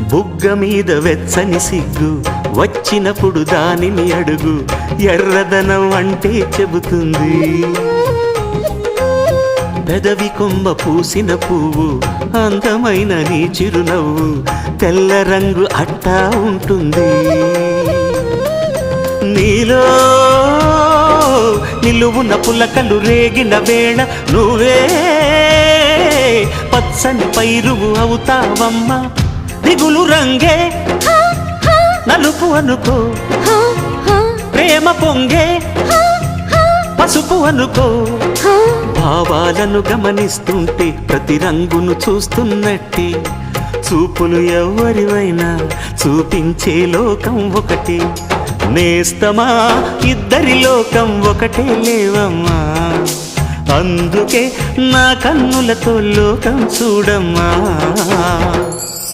బుగ్గ మీద వెచ్చని సిగ్గు వచ్చినప్పుడు దానిని అడుగు, ఎర్రదనం అంటే చెబుతుంది. పెదవి కొమ్మ పూసిన పువ్వు అందమైన నీ చిరునవ్వు, తెల్ల రంగు అట్టా ఉంటుంది. నీలో నిలువున పులకలు రేగిన వేళ నువ్వే పచ్చని పైరువు అవుతావమ్మా. దిగులు రంగే నలుపు అనుకో, ప్రేమ పొంగే పసుపు అనుకో. భావాలను గమనిస్తుంటే ప్రతి రంగును చూస్తున్నట్టే, చూపులు ఎవరివైనా చూపించే లోకం ఒకటి. నేస్తమా ఇద్దరి లోకం ఒకటే లేవమ్మా, అందుకే నా కన్నులతో లోకం చూడమ్మా.